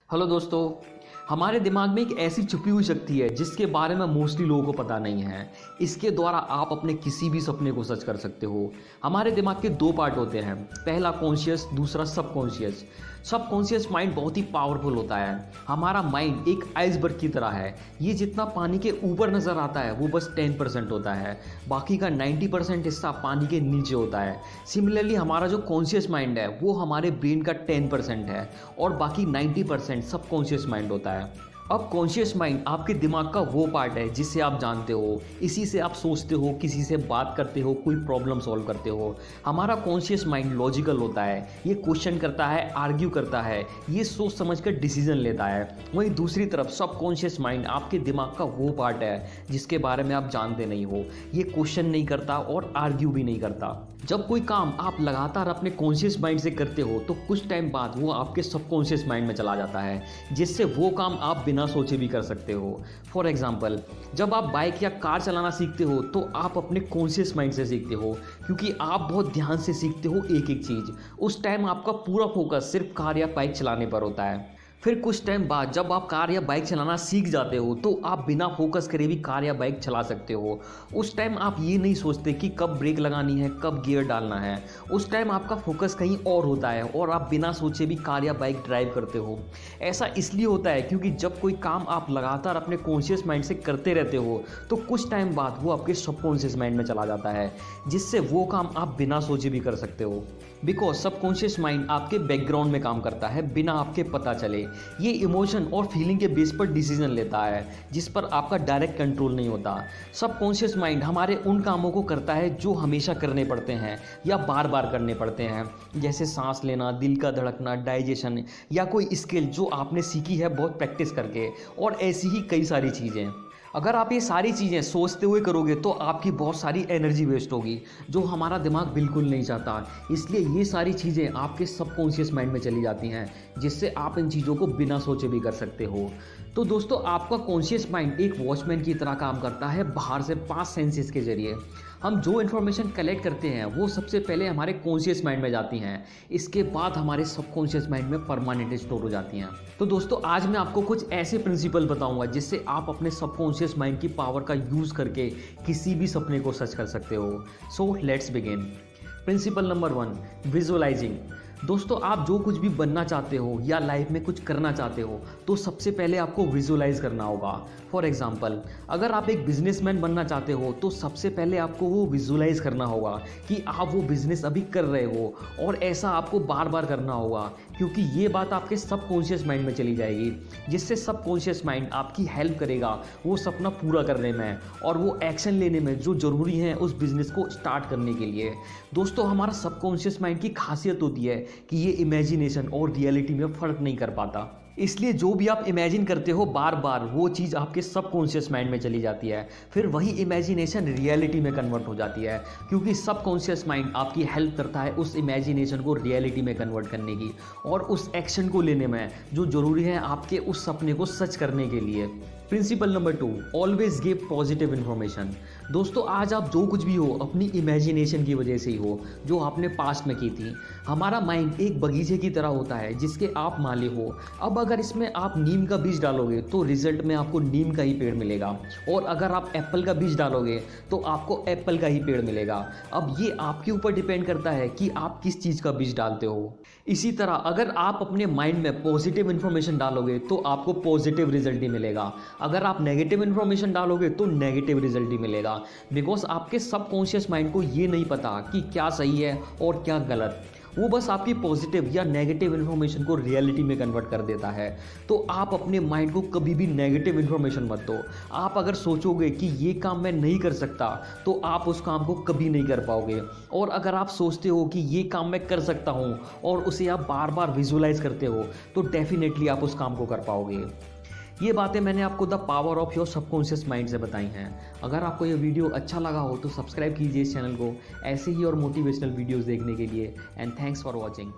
Hello दोस्तों। हमारे दिमाग में एक ऐसी छुपी हुई शक्ति है जिसके बारे में मोस्टली लोगों को पता नहीं है। इसके द्वारा आप अपने किसी भी सपने को सच कर सकते हो। हमारे दिमाग के दो पार्ट होते हैं, पहला कॉन्शियस, दूसरा सबकॉन्शियस। सबकॉन्शियस माइंड बहुत ही पावरफुल होता है। हमारा माइंड एक आइसबर्ग की तरह है। ये जितना पानी के ऊपर नज़र आता है वो बस 10% होता है, बाकी का 90% हिस्सा पानी के नीचे होता है। सिमिलरली हमारा जो कॉन्शियस माइंड है वो हमारे ब्रेन का 10% है और बाकी 90% सबकॉन्शियस माइंड होता है। अब कॉन्शियस माइंड आपके दिमाग का वो पार्ट है जिससे आप जानते हो, इसी से आप सोचते हो, किसी से बात करते हो, कोई प्रॉब्लम सॉल्व करते हो। हमारा कॉन्शियस माइंड लॉजिकल होता है, ये क्वेश्चन करता है, आर्ग्यू करता है, ये सोच समझ कर डिसीजन लेता है। वहीं दूसरी तरफ सबकॉन्शियस माइंड आपके दिमाग का वो पार्ट है जिसके बारे में आप जानते नहीं हो, ये क्वेश्चन नहीं करता और आर्ग्यू भी नहीं करता। जब कोई काम आप लगातार अपने कॉन्शियस माइंड से करते हो तो कुछ टाइम बाद वो आपके सबकॉन्शियस माइंड में चला जाता है, जिससे वो काम आप बिना सोचे भी कर सकते हो। फॉर एग्जाम्पल, जब आप बाइक या कार चलाना सीखते हो तो आप अपने कॉन्शियस माइंड से सीखते हो, क्योंकि आप बहुत ध्यान से सीखते हो एक एक चीज़। उस टाइम आपका पूरा फोकस सिर्फ कार या बाइक चलाने पर होता है। फिर कुछ टाइम बाद जब आप कार या बाइक चलाना सीख जाते हो तो आप बिना फोकस करे भी कार या बाइक चला सकते हो। उस टाइम आप ये नहीं सोचते कि कब ब्रेक लगानी है, कब गियर डालना है। उस टाइम आपका फोकस कहीं और होता है और आप बिना सोचे भी कार या बाइक ड्राइव करते हो। ऐसा इसलिए होता है क्योंकि जब कोई काम आप लगातार अपने कॉन्शियस माइंड से करते रहते हो तो कुछ टाइम बाद वो आपके सबकॉन्शियस माइंड में चला जाता है, जिससे वो काम आप बिना सोचे भी कर सकते हो। बिकॉज सबकॉन्शियस माइंड आपके बैकग्राउंड में काम करता है बिना आपके पता चले। ये इमोशन और फीलिंग के बेस पर डिसीजन लेता है जिस पर आपका डायरेक्ट कंट्रोल नहीं होता। सबकॉन्शियस माइंड हमारे उन कामों को करता है जो हमेशा करने पड़ते हैं या बार बार करने पड़ते हैं, जैसे सांस लेना, दिल का धड़कना, डाइजेशन, या कोई स्किल जो आपने सीखी है बहुत प्रैक्टिस करके, और ऐसी ही कई सारी चीज़ें। अगर आप ये सारी चीज़ें सोचते हुए करोगे तो आपकी बहुत सारी एनर्जी वेस्ट होगी, जो हमारा दिमाग बिल्कुल नहीं चाहता। इसलिए ये सारी चीज़ें आपके सबकॉन्शियस माइंड में चली जाती हैं, जिससे आप इन चीज़ों को बिना सोचे भी कर सकते हो। तो दोस्तों, आपका कॉन्शियस माइंड एक वॉचमैन की तरह काम करता है बाहर से 5 सेंसेस के जरिए। हम जो इन्फॉर्मेशन कलेक्ट करते हैं वो सबसे पहले हमारे कॉन्शियस माइंड में जाती हैं, इसके बाद हमारे सबकॉन्शियस माइंड में परमानेंट स्टोर हो जाती हैं। तो दोस्तों, आज मैं आपको कुछ ऐसे प्रिंसिपल बताऊंगा जिससे आप अपने सबकॉन्शियस माइंड की पावर का यूज़ करके किसी भी सपने को सच कर सकते हो। So let's begin. Principle number 1, visualising. दोस्तों, आप जो कुछ भी बनना चाहते हो या लाइफ में कुछ करना चाहते हो तो सबसे पहले आपको विजुअलाइज करना होगा। फॉर एग्जांपल, अगर आप एक बिजनेसमैन बनना चाहते हो तो सबसे पहले आपको वो विजुअलाइज करना होगा कि आप वो बिजनेस अभी कर रहे हो, और ऐसा आपको बार बार करना होगा, क्योंकि ये बात आपके सबकॉन्शियस माइंड में चली जाएगी, जिससे सबकॉन्शियस माइंड आपकी हेल्प करेगा वो सपना पूरा करने में और वो एक्शन लेने में जो ज़रूरी है उस बिज़नेस को स्टार्ट करने के लिए। दोस्तों, हमारा सबकॉन्शियस माइंड की खासियत होती है कि ये इमेजिनेशन और रियलिटी में फ़र्क नहीं कर पाता। इसलिए जो भी आप इमेजिन करते हो बार बार वो चीज़ आपके सबकॉन्शियस माइंड में चली जाती है, फिर वही इमेजिनेशन रियलिटी में कन्वर्ट हो जाती है, क्योंकि सबकॉन्शियस माइंड आपकी हेल्प करता है उस इमेजिनेशन को रियलिटी में कन्वर्ट करने की और उस एक्शन को लेने में जो ज़रूरी है आपके उस सपने को सच करने के लिए। Principle number 2, always give positive information. दोस्तों, आज आप जो कुछ भी हो अपनी इमेजिनेशन की वजह से ही हो, जो आपने पास्ट में की थी। हमारा माइंड एक बगीचे की तरह होता है जिसके आप माली हो। अब अगर इसमें आप नीम का बीज डालोगे तो रिजल्ट में आपको नीम का ही पेड़ मिलेगा, और अगर आप एप्पल का बीज डालोगे तो आपको एप्पल का ही पेड़ मिलेगा। अब ये आपके ऊपर डिपेंड करता है कि आप किस चीज़ का बीज डालते हो। इसी तरह अगर आप अपने माइंड में पॉजिटिव इन्फॉर्मेशन डालोगे तो आपको पॉजिटिव रिजल्ट ही मिलेगा। अगर आप नेगेटिव इन्फॉर्मेशन डालोगे तो नेगेटिव रिजल्ट ही मिलेगा, बिकॉज आपके सबकॉन्शियस माइंड को ये नहीं पता कि क्या सही है और क्या गलत। वो बस आपकी पॉजिटिव या नेगेटिव इन्फॉर्मेशन को रियलिटी में कन्वर्ट कर देता है। तो आप अपने माइंड को कभी भी नेगेटिव इन्फॉर्मेशन मत दो। आप अगर सोचोगे कि ये काम मैं नहीं कर सकता तो आप उस काम को कभी नहीं कर पाओगे, और अगर आप सोचते हो कि ये काम मैं कर सकता हूँ और उसे आप बार बार विजुअलाइज करते हो तो डेफिनेटली आप उस काम को कर पाओगे। ये बातें मैंने आपको the power of your subconscious mind से बताई हैं। अगर आपको ये वीडियो अच्छा लगा हो तो सब्सक्राइब कीजिए इस चैनल को ऐसे ही और मोटिवेशनल वीडियोस देखने के लिए। And thanks for watching.